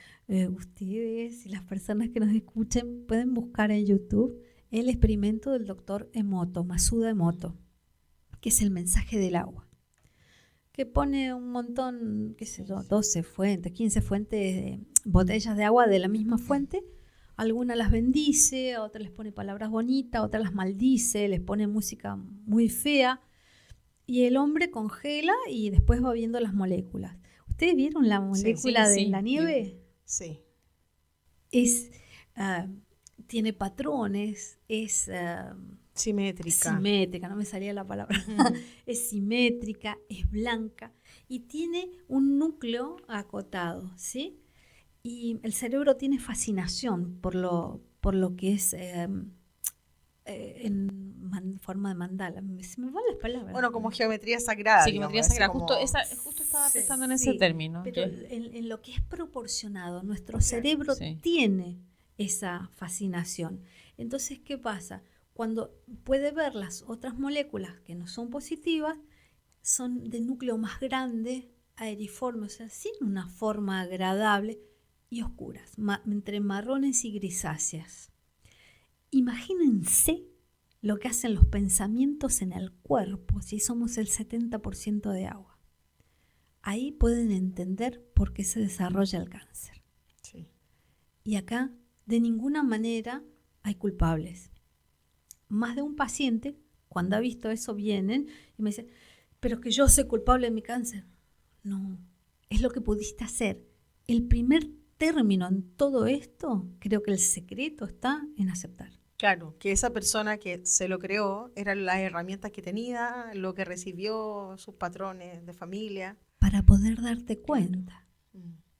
ustedes y las personas que nos escuchen pueden buscar en YouTube el experimento del doctor Emoto, Masuda Emoto, que es el mensaje del agua, que pone un montón, qué sé yo, 12 fuentes, 15 fuentes de botellas de agua de la misma fuente. Algunas las bendice, a otras les pone palabras bonitas, a otras las maldice, les pone música muy fea. Y el hombre congela y después va viendo las moléculas. ¿Ustedes vieron la molécula de la nieve? Sí. Tiene patrones, es simétrica. Simétrica, no me salía la palabra. Es simétrica, es blanca y tiene un núcleo acotado, ¿sí? Y el cerebro tiene fascinación por lo que es en forma de mandala. Se me van las palabras. Bueno, como geometría sagrada. Sí, geometría sagrada. Justo estaba pensando en ese término. Pero en lo que es proporcionado, nuestro cerebro tiene esa fascinación. Entonces, ¿qué pasa? Cuando puede ver las otras moléculas que no son positivas, son de núcleo más grande, aeriforme, o sea, sin una forma agradable, y oscuras, entre marrones y grisáceas. Imagínense lo que hacen los pensamientos en el cuerpo si somos el 70% de agua. Ahí pueden entender por qué se desarrolla el cáncer. Sí. Y acá, de ninguna manera, hay culpables. Más de un paciente, cuando ha visto eso, vienen y me dicen, pero que yo soy culpable de mi cáncer. No, es lo que pudiste hacer. El primer término en todo esto, creo que el secreto está en aceptar. Claro, que esa persona que se lo creó eran las herramientas que tenía, lo que recibió, sus patrones de familia. Para poder darte cuenta.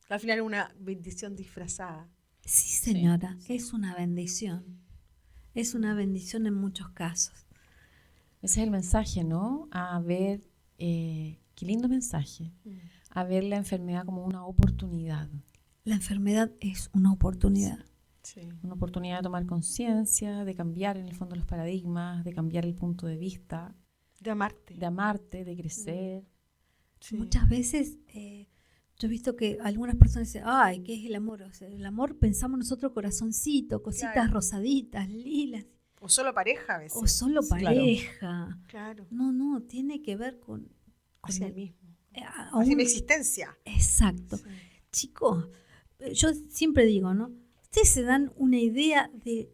Al final es una bendición disfrazada. Sí, señora, Sí. es una bendición. Es una bendición en muchos casos. Ese es el mensaje, ¿no? A ver, qué lindo mensaje, a ver la enfermedad como una oportunidad. La enfermedad es una oportunidad. Sí. Una oportunidad de tomar conciencia, de cambiar en el fondo los paradigmas, de cambiar el punto de vista, De amarte. de amarte, de crecer. Sí. Muchas veces yo he visto que algunas personas dicen, ay, ¿qué es el amor? O sea, el amor pensamos nosotros corazoncito, cositas Claro. rosaditas, lilas, O solo pareja a veces. o solo Sí, claro. pareja. Claro. No, tiene que ver con Hacia el- el mismo. a Hacia un- mi existencia. Exacto. Sí. Chicos, yo siempre digo, ¿no? Ustedes se dan una idea de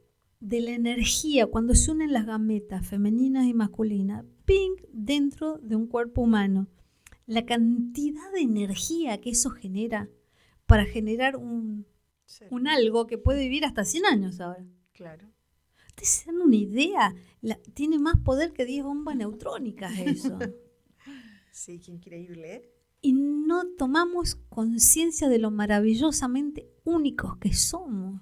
la energía cuando se unen las gametas femeninas y masculinas, ping, dentro de un cuerpo humano. La cantidad de energía que eso genera para generar un Sí. algo que puede vivir hasta 100 años ahora. Claro. Ustedes se dan una idea, tiene más poder que 10 bombas neutrónicas eso. Sí, qué increíble, ¿eh? Y no tomamos conciencia de lo maravillosamente únicos que somos.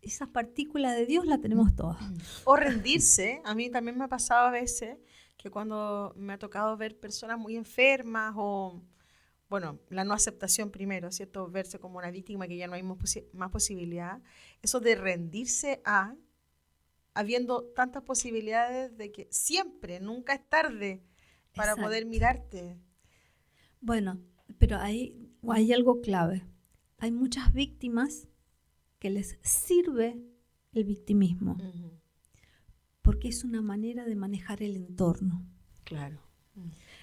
Esas partículas de Dios las tenemos todas. O rendirse. A mí también me ha pasado a veces que cuando me ha tocado ver personas muy enfermas o, bueno, la no aceptación primero, ¿cierto? Verse como una víctima que ya no hay más posibilidad. Eso de rendirse habiendo tantas posibilidades de que siempre, nunca es tarde para Exacto. poder mirarte. Bueno, pero hay algo clave. Hay muchas víctimas que les sirve el victimismo, porque es una manera de manejar el entorno. Claro.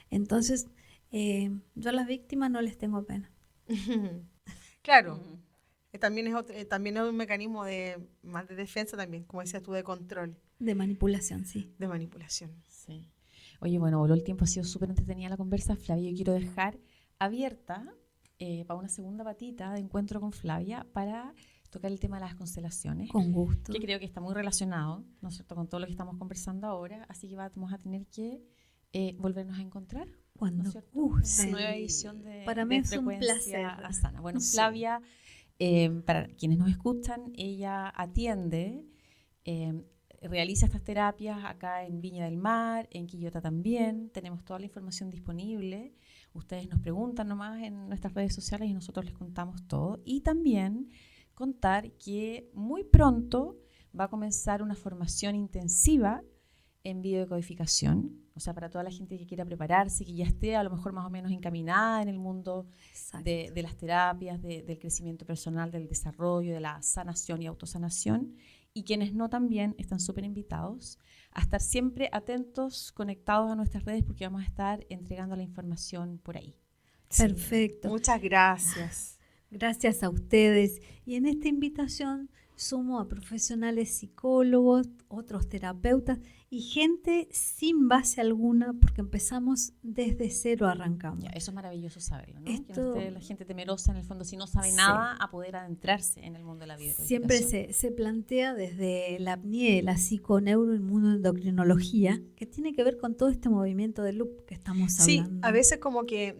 Entonces, yo a las víctimas no les tengo pena. Claro. También es un mecanismo más de defensa también, como decías tú, de control, De manipulación, sí. de manipulación. Sí. Oye, bueno, voló el tiempo, ha sido súper entretenida la conversa, Flavia. Yo quiero dejar abierta para una segunda patita de encuentro con Flavia para tocar el tema de las constelaciones, Con gusto. que creo que está muy relacionado, ¿no es cierto?, con todo lo que estamos conversando ahora, así que vamos a tener que volvernos a encontrar, ¿no Cuando es cierto? sí. Una nueva edición de Para de mí es un Frecuencia placer. Asana. Bueno, Sí. Flavia, para quienes nos escuchan, ella atiende, realiza estas terapias acá en Viña del Mar, en Quillota también. Tenemos toda la información disponible. Ustedes nos preguntan nomás en nuestras redes sociales y nosotros les contamos todo. Y también contar que muy pronto va a comenzar una formación intensiva en biodecodificación, o sea, para toda la gente que quiera prepararse, que ya esté a lo mejor más o menos encaminada en el mundo Exacto. de las terapias, del crecimiento personal, del desarrollo, de la sanación y autosanación. Y quienes no también están súper invitados a estar siempre atentos, conectados a nuestras redes, porque vamos a estar entregando la información por ahí. Perfecto. Muchas gracias. Gracias a ustedes. Y en esta invitación sumo a profesionales psicólogos, otros terapeutas y gente sin base alguna, porque empezamos desde cero, arrancamos. Ya, eso es maravilloso saberlo, ¿no? Que Esto- no esté la gente temerosa, en el fondo, si no sabe Sí. nada, a poder adentrarse en el mundo de la biodecodificación. Siempre se plantea desde la apnea, la psiconeuroinmunoendocrinología, que tiene que ver con todo este movimiento de loop que estamos Sí, hablando. a veces como que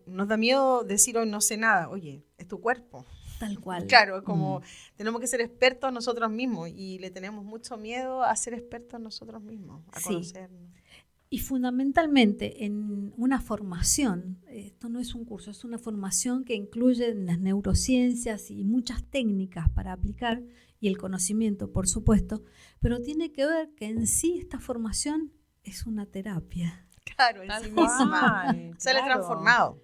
nos da miedo decir hoy no sé nada. Oye, es tu cuerpo. Tal cual. Claro, como tenemos que ser expertos nosotros mismos y le tenemos mucho miedo a ser expertos nosotros mismos, a Sí. conocernos. Y fundamentalmente en una formación, esto no es un curso, es una formación que incluye las neurociencias y muchas técnicas para aplicar y el conocimiento, por supuesto, pero tiene que ver que en sí esta formación es una terapia Claro, en Tal sí cual, misma. Sale claro. transformado.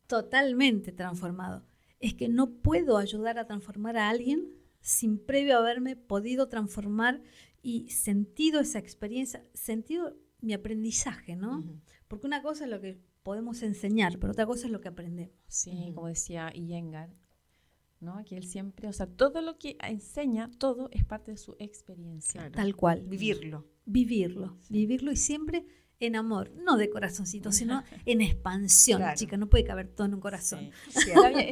totalmente transformado. Es que no puedo ayudar a transformar a alguien sin previo haberme podido transformar y sentido esa experiencia, sentido mi aprendizaje, ¿no? Ujú. Porque una cosa es lo que podemos enseñar, pero otra cosa es lo que aprendemos. Sí, Ujú. como decía Iyengar, ¿no? Que él siempre, o sea, todo lo que enseña, todo es parte de su experiencia. Claro. Tal cual. Vivirlo. Vivirlo y siempre en amor, no de corazoncito, sino en expansión. Claro. Chica, no puede caber todo en un corazón. Sí. Sí, Flavia,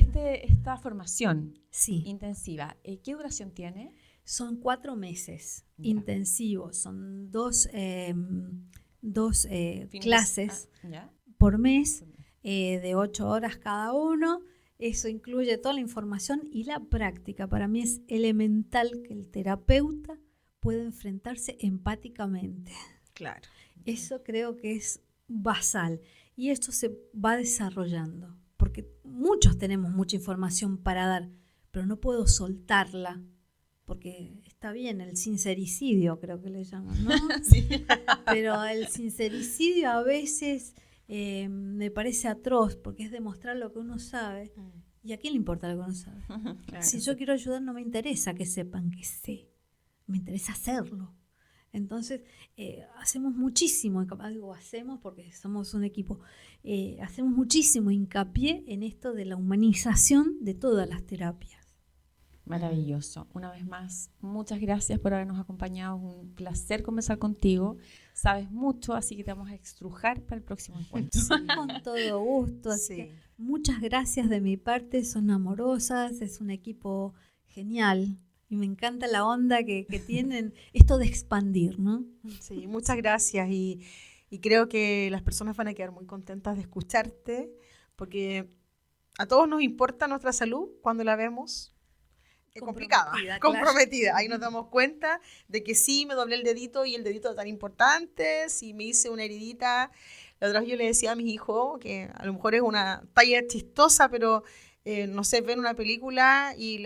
esta formación Sí, intensiva, ¿qué duración tiene? son 4 meses Ya. intensivos, son dos Fines de- clases ¿ya? por mes de 8 horas cada uno. eso incluye toda la información y la práctica. Para mí es elemental que el terapeuta pueda enfrentarse empáticamente. Claro. Eso creo que es basal y esto se va desarrollando, porque muchos tenemos mucha información para dar, pero no puedo soltarla, porque está bien el sincericidio, creo que le llaman, ¿no? Sí. Pero el sincericidio a veces me parece atroz, porque es demostrar lo que uno sabe. ¿Y a quién le importa lo que uno sabe? Claro. Si yo quiero ayudar, no me interesa que sepan que sé, me interesa hacerlo. Entonces, hacemos muchísimo, algo hacemos porque somos un equipo, hacemos muchísimo hincapié en esto de la humanización de todas las terapias. Maravilloso. Una vez más, muchas gracias por habernos acompañado. Un placer conversar contigo. Sabes mucho, así que te vamos a estrujar para el próximo encuentro. Con todo gusto. Así que muchas gracias de mi parte, son amorosas, es un equipo genial. Y me encanta la onda que tienen, esto de expandir, ¿no? Sí, muchas gracias. Y creo que las personas van a quedar muy contentas de escucharte, porque a todos nos importa nuestra salud cuando la vemos complicada, comprometida. Ahí nos damos cuenta de que sí, me doblé el dedito y el dedito tan importante, si me hice una heridita. La otra vez yo le decía a mis hijos, que a lo mejor es una talla chistosa, pero no sé, ven una película y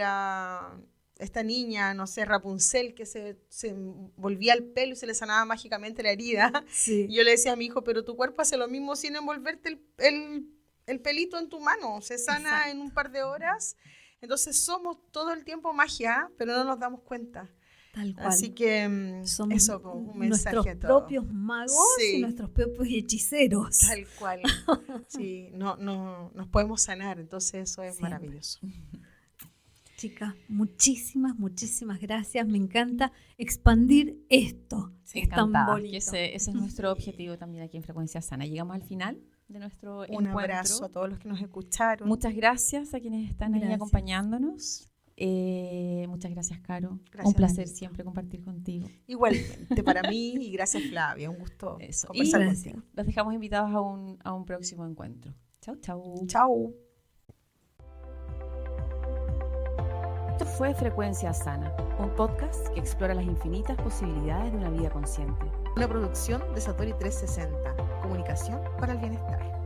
esta niña, no sé, Rapunzel, que se envolvía el pelo y se le sanaba mágicamente la herida. Sí. Y yo le decía a mi hijo, pero tu cuerpo hace lo mismo sin envolverte el pelito en tu mano, se sana. Exacto. En un par de horas. Entonces somos todo el tiempo magia, pero no nos damos cuenta. Tal cual. Así que somos eso como un mensaje nuestros a todos. propios magos Sí. y nuestros propios hechiceros. Tal cual. Sí, no, nos podemos sanar, entonces eso es Siempre. Maravilloso. Chicas, muchísimas gracias. Me encanta expandir esto. Sí, es tan encantada, bonito. que ese es nuestro objetivo también aquí en Frecuencia Sana. Llegamos al final de nuestro Un encuentro. abrazo a todos los que nos escucharon. Muchas gracias a quienes están ahí Gracias. acompañándonos. Muchas gracias, Caro. Gracias, Un placer Anita. siempre compartir contigo. Igualmente para mí y gracias, Flavia. Un gusto Eso. conversar Y contigo. los dejamos invitados a un próximo encuentro. Chau, chau. Chau. Esto fue Frecuencia Sana, un podcast que explora las infinitas posibilidades de una vida consciente. Una producción de Satori 360. Comunicación para el bienestar.